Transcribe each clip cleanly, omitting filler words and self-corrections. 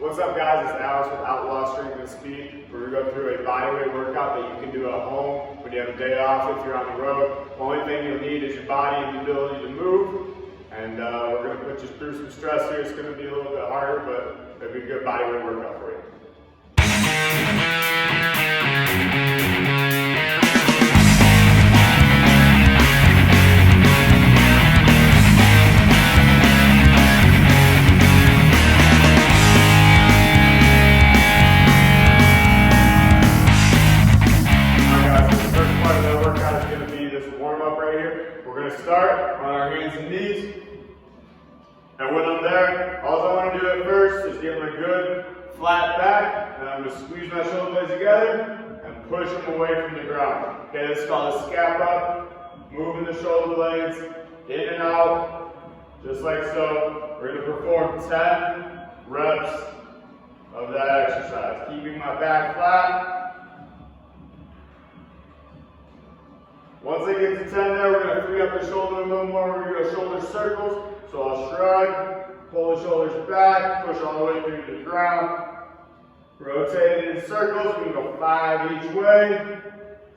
What's up guys, it's Alex with Outlaw Strength and Speed. We're going to go through a bodyweight workout that you can do at home when you have a day off if you're on the road. The only thing you'll need is your body and the ability to move. And we're going to put you through some stress here. It's going to be a little bit harder, but it'll be a good bodyweight workout for you. We're going to start on our hands and knees, and when I'm there, all I want to do at first is get my good flat back, and I'm going to squeeze my shoulder blades together and push them away from the ground. Okay, this is called a scap up, moving the shoulder blades in and out, just like so. We're going to perform 10 reps of that exercise, keeping my back flat. Once I get to 10 there, we're going to free up the shoulder a little more. We're going to go shoulder circles. So I'll shrug, pull the shoulders back, push all the way through to the ground. Rotate it in circles. We can go 5 each way.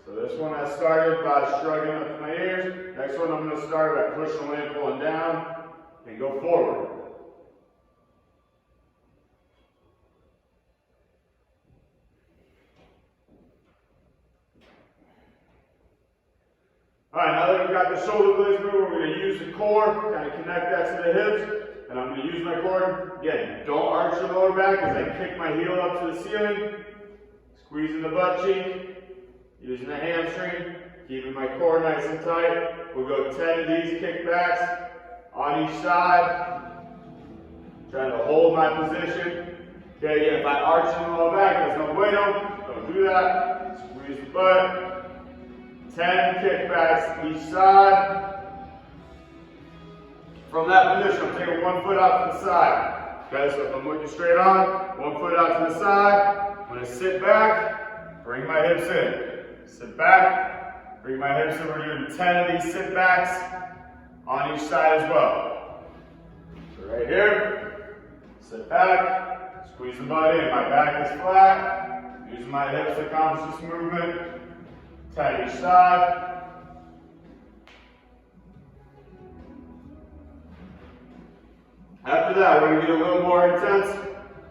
So this one I started by shrugging up to my ears. Next one I'm going to start by pushing away and pulling down and go forward. Alright, now that we've got the shoulder blades moving, we're going to use the core, kind of connect that to the hips, and I'm going to use my core. Again, don't arch your lower back as I kick my heel up to the ceiling, squeezing the butt cheek, using the hamstring, keeping my core nice and tight. We'll go 10 of these kickbacks on each side, trying to hold my position. Okay, again, if I arch the lower back, there's no bueno, don't do that. Squeeze the butt. 10 kickbacks each side. From that position, I'm taking one foot out to the side. Okay, so if I'm looking straight on, one foot out to the side. I'm going to sit back, bring my hips in. Sit back, bring my hips in. We're doing 10 of these sit backs on each side as well. So right here, sit back, squeeze the butt in. My back is flat. Using my hips to accomplish this movement. 10 each side. After that, we're going to get a little more intense.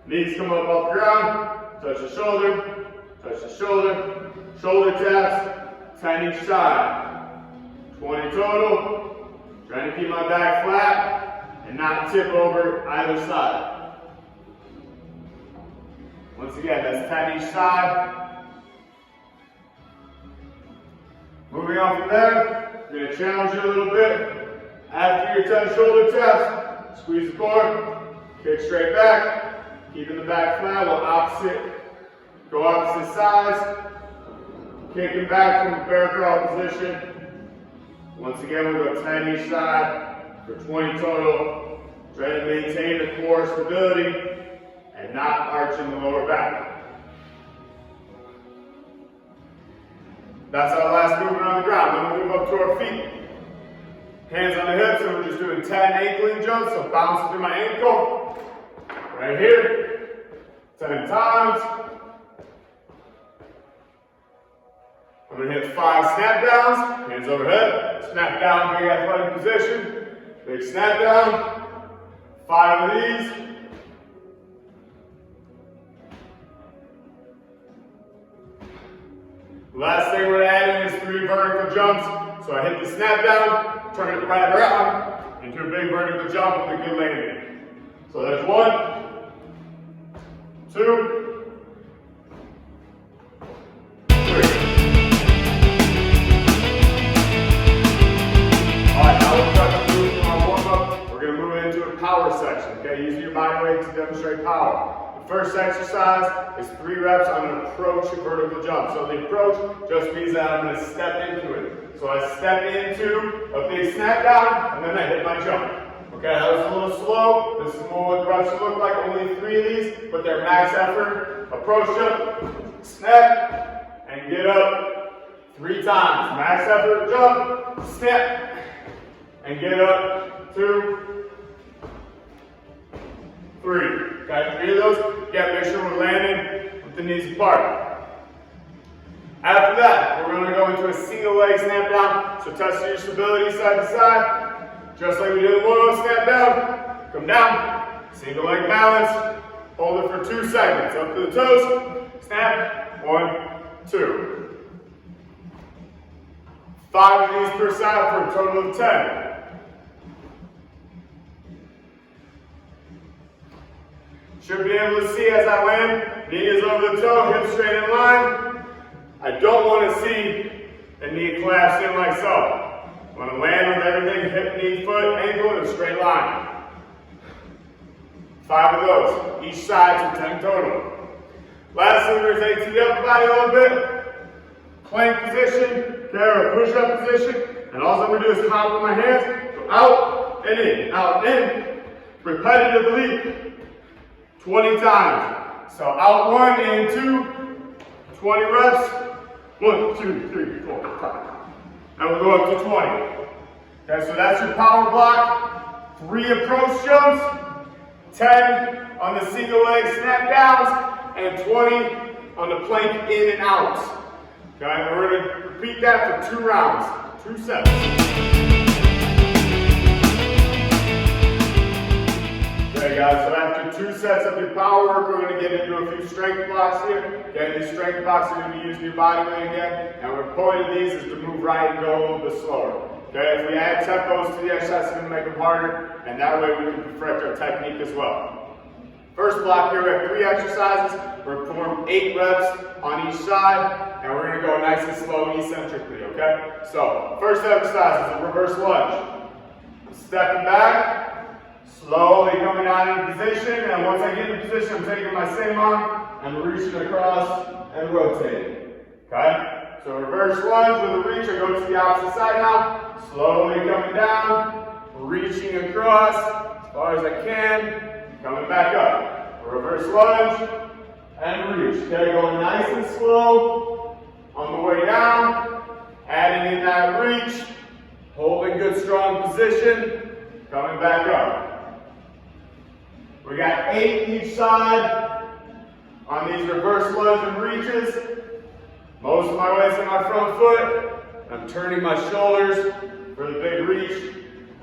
Knees come up off the ground. Touch the shoulder. Touch the shoulder. Shoulder taps. 10 each side. 20 total. Trying to keep my back flat and not tip over either side. Once again, that's 10 each side. Moving on from there, I'm going to challenge you a little bit. After your 10 shoulder taps, squeeze the core, kick straight back, keeping the back flat, go opposite sides, kicking back from the bear crawl position. Once again, we'll go 10 each side for 20 total. Try to maintain the core stability and not arching the lower back. That's our last movement on the ground. Then we'll move up to our feet. Hands on the hips, and we're just doing 10 ankling jumps, so bouncing through my ankle. Right here. 10 times. I'm going to hit 5 snap downs. Hands overhead. Snap down, big athletic position. Big snap down. 5 of these. Last thing we're adding is 3 vertical jumps. So I hit the snap down, turn it right around into a big vertical jump with a good landing. So there's 1, 2, 3. Alright, now we're starting to move from our warm-up. We're going to move into a power section. Okay, using your body weight to demonstrate power. First exercise is 3 reps on an approach vertical jump. So the approach just means that I'm going to step into it. So I step into a big snap down, and then I hit my jump. Okay, that was a little slow. This is more what the reps look like. Only 3 of these, but they're max effort. Approach jump, snap, and get up 3 times. Max effort jump, snap, and get up 2, 3. Got 3 of those. Again, make sure we're landing with the knees apart. After that, we're going to go into a single leg snap down. So test your stability side to side. Just like we did in one snap down. Come down. Single leg balance. Hold it for 2 seconds. Up to the toes. Snap. 1, 2. 5 of these per side for a total of 10. Should be able to see as I land, knee is over the toe, hip straight in line. I don't want to see a knee collapse in like so. I want to land with everything, hip, knee, foot, ankle in a straight line. 5 of those, each side to 10 total. Lastly, we're going to take to the upper body a little bit. Plank position, or push-up position. And all I'm going to do is hop with my hands, go out and in, out and in. Repetitively, 20 times. So out 1 and 2, 20 reps. 1, 2, 3, 4, 5. And we'll go up to 20. Okay, so that's your power block. 3 approach jumps, 10 on the single leg snap downs, and 20 on the plank in and out. Okay, and we're going to repeat that for 2 rounds, 2 sets. Okay guys, so after 2 sets of your power work, we're going to get into a few strength blocks here. Okay, these strength blocks are going to be using your body weight again, and the point of these is to move right and go a little bit slower. Okay, if we add tempos to the exercise, it's going to make them harder, and that way we can perfect our technique as well. First block here, we have 3 exercises. We're going to perform 8 reps on each side, and we're going to go nice and slow and eccentrically, okay? So, first exercise is a reverse lunge. Stepping back, slowly coming down into position, and once I get in position, I'm taking my same arm and reaching across and rotating, okay? So reverse lunge with a reach, I go to the opposite side now, slowly coming down, reaching across as far as I can, coming back up. Reverse lunge and reach. Okay, going nice and slow on the way down, adding in that reach, holding good strong position, coming back up. We got 8 each side on these reverse lunge and reaches. Most of my weight's in my front foot. I'm turning my shoulders for the big reach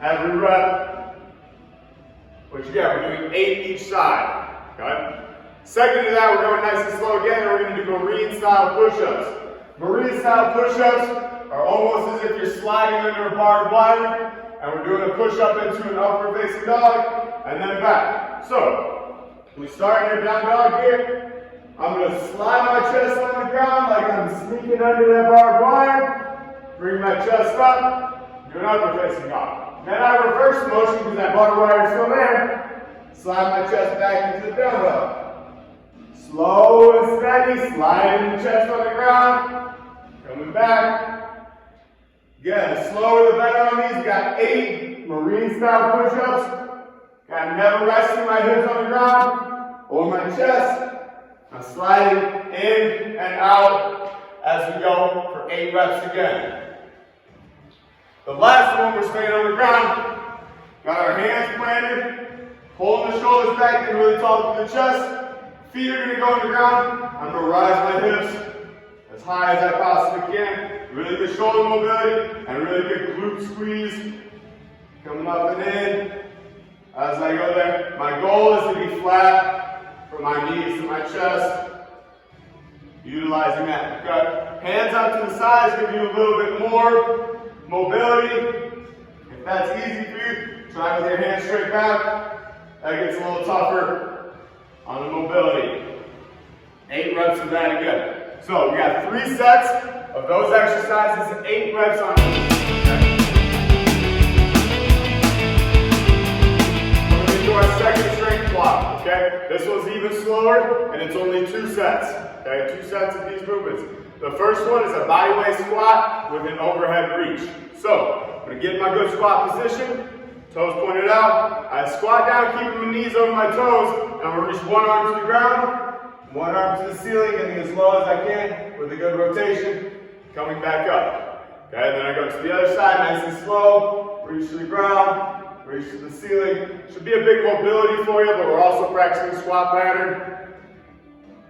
every rep. Which again, we're doing 8 each side. Okay? Second to that, we're going nice and slow again, and we're going to do Marine style push-ups. Marine style push-ups are almost as if you're sliding under a barbed wire, and we're doing a push-up into an upward facing dog, and then back. So, we start in a down dog here. I'm going to slide my chest on the ground like I'm sneaking under that barbed wire. Bring my chest up, do an upward facing dog. Then I reverse motion because that barbed wire is still there. Slide my chest back into the down dog. Slow and steady, sliding the chest on the ground. Coming back. Again, the slower the better on these. Got 8 Marine style push-ups. Got never resting my hips on the ground or my chest. I'm sliding in and out as we go for 8 reps again. The last one, we're staying on the ground. Got our hands planted, holding the shoulders back and really tall through the chest. Feet are going to go on the ground. I'm going to rise my hips as high as I possibly can. Really good shoulder mobility and really good glute squeeze. Coming up and in as I go there. My goal is to be flat from my knees to my chest. Utilizing that. Got hands out to the sides, give you a little bit more mobility. If that's easy for you, try with your hands straight back. That gets a little tougher on the mobility. 8 reps of that again. So we got 3 sets of those exercises, 8 reps on each. Okay. We're going to do our second strength block. Okay, this one's even slower, and it's only 2 sets. Okay, 2 sets of these movements. The first one is a bodyweight squat with an overhead reach. So, I'm going to get in my good squat position, toes pointed out. I squat down, keeping my knees over my toes, and I'm going to reach one arm to the ground, one arm to the ceiling, getting as low as I can with a good rotation, coming back up. Okay, then I go to the other side, nice and slow, reach to the ground, reach to the ceiling. Should be a big mobility for you, but we're also practicing squat pattern.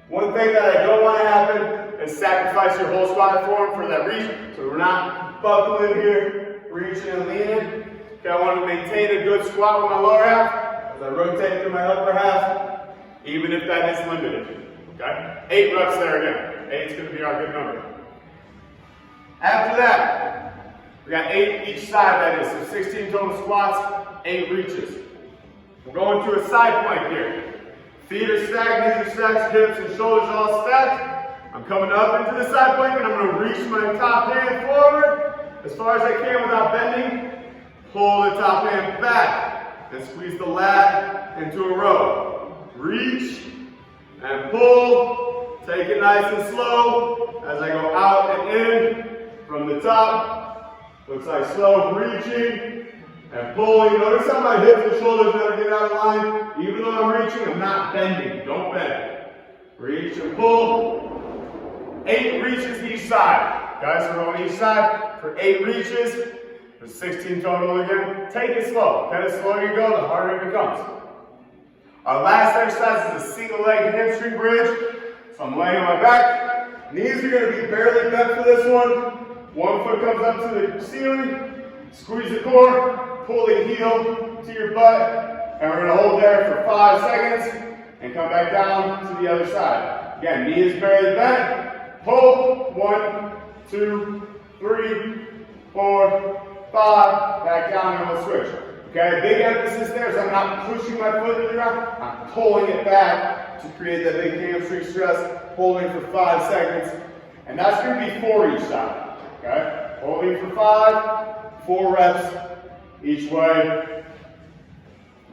One thing that I don't want to happen is sacrifice your whole squat form for that reach. So we're not buckling here, reaching and leaning. Okay, I want to maintain a good squat with my lower half as I rotate through my upper half, even if that is limited. Okay? 8 reps there again. 8 is going to be our good number. After that, we got 8 each side, that is. So 16 total squats, 8 reaches. We're going to a side plank here. Feet are stacked, knees are stacked, hips and shoulders all stacked. I'm coming up into the side plank and I'm going to reach my top hand forward as far as I can without bending. Pull the top hand back and squeeze the lat into a row. Reach and pull. Take it nice and slow as I go out and in from the top. Looks like slow reaching and pulling. Notice how my hips and shoulders never get out of line. Even though I'm reaching, I'm not bending. Don't bend. Reach and pull. 8 reaches each side. Guys, we're on each side for 8 reaches. There's 16 total again. Take it slow. Okay, the slower you go, the harder it becomes. Our last exercise is a single leg hamstring bridge. So I'm laying on my back. Knees are going to be barely bent for this one. One foot comes up to the ceiling. Squeeze the core. Pull the heel to your butt. And we're going to hold there for 5 seconds. And come back down to the other side. Again, knee is barely bent. Pull. 1, 2, 3, 4, 5. Back down and we'll switch. Okay, big emphasis there is I'm not pushing my foot to the ground. I'm pulling it back to create that big hamstring stress. Holding for 5 seconds. And that's going to be 4 each side. Okay, holding for 5, 4 reps each way.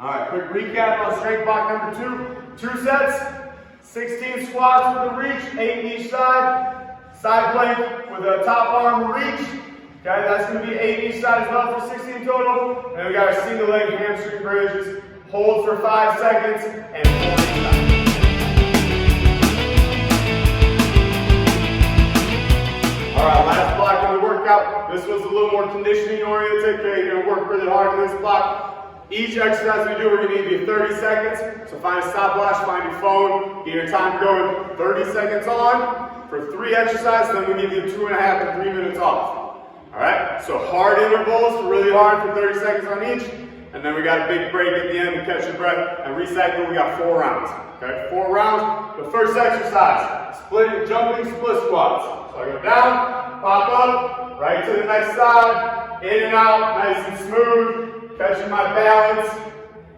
All right, quick recap on strength block number 2. 2 sets, 16 squats with a reach, 8 each side. Side plank with a top arm reach. Okay, that's going to be 8 each side as well for 16 total. And then we got our single leg hamstring bridges. Hold for 5 seconds and 4 each side. All right, last block of the workout. This was a little more conditioning oriented. Okay, you're going to work really hard in this block. Each exercise we do, we're going to give you 30 seconds. So find a stopwatch, find your phone, get your time going. 30 seconds on for 3 exercises, then we give you 2.5 to 3 minutes off. All right, so hard intervals, really hard for 30 seconds on each. And then we got a big break at the end to catch your breath and recycle. We got 4 rounds. Okay, 4 rounds. The first exercise, jumping split squats. So I go down, pop up, right to the next side, in and out, nice and smooth, catching my balance,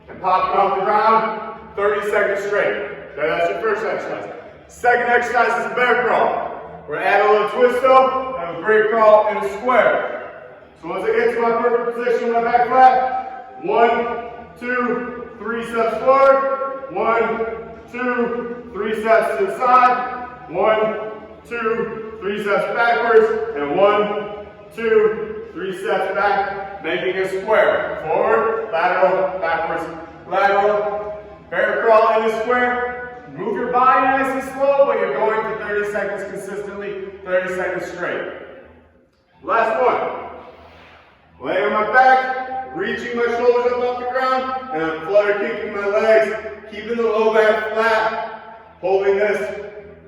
and popping off the ground, 30 seconds straight. Okay, that's your first exercise. Second exercise is a bear crawl. We're going to add a little twist up and a great crawl in a square. So once I get to my perfect position with my back flat, 1, 2, 3 steps forward, 1, 2, 3 steps to the side, 1, 2, 3 steps backwards, and 1, 2, 3 steps back, making a square. Forward, lateral, backwards, lateral, bear crawl in a square. Move your body nice and slow, but you're going for 30 seconds consistently, 30 seconds straight. Last one. Lay on my back, reaching my shoulders up off the ground, and I'm flutter kicking my legs, keeping the low back flat, holding this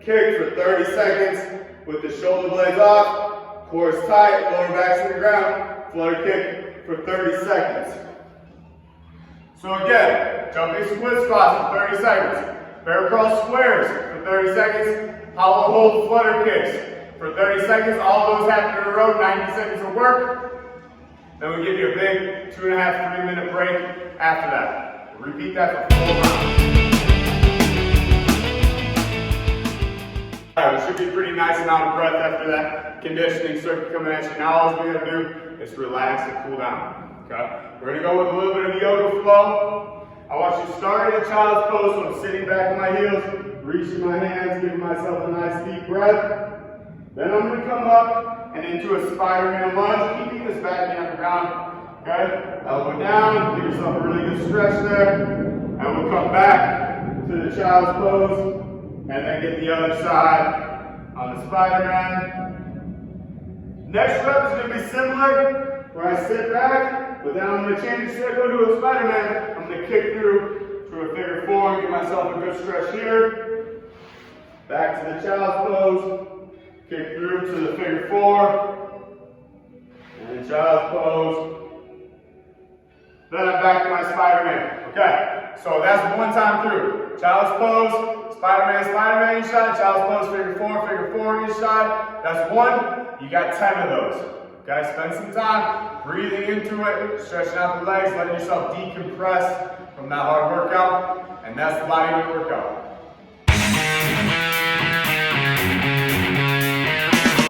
kick for 30 seconds with the shoulder blades off, core is tight, lower back's to the ground, flutter kick for 30 seconds. So again, jumping split squats for 30 seconds. Bear crawl squares for 30 seconds. Hollow hold flutter kicks for 30 seconds. All those happen in a row, 90 seconds of work. Then we give you a big 2.5 to 3 minute break after that. Repeat that for 4 rounds. All right, we should be pretty nice amount of breath after that conditioning circuit coming at you. Now all we gotta do is relax and cool down. Okay? We're gonna go with a little bit of yoga flow. I want you to start in a child's pose, so I'm sitting back on my heels, reaching my hands, giving myself a nice deep breath. Then I'm going to come up and into a Spiderman Lunge, keeping this back knee on the ground. Okay? Elbow down, give yourself a really good stretch there. And we'll come back to the child's pose, and then get the other side on the Spiderman. Next rep is going to be similar, where I sit back, But then I'm going to change instead of going to a Spider-Man, I'm going to kick through to a figure four and give myself a good stretch here. Back to the child's pose. Kick through to the figure four. And child's pose. Then I'm back to my Spider-Man. Okay, so that's one time through. Child's pose, Spider-Man, Spider-Man each side. Child's pose, figure four each side. That's one. You got 10 of those. Okay, spend some time breathing into it, stretching out the legs, letting yourself decompress from that hard workout. And that's the body weight workout.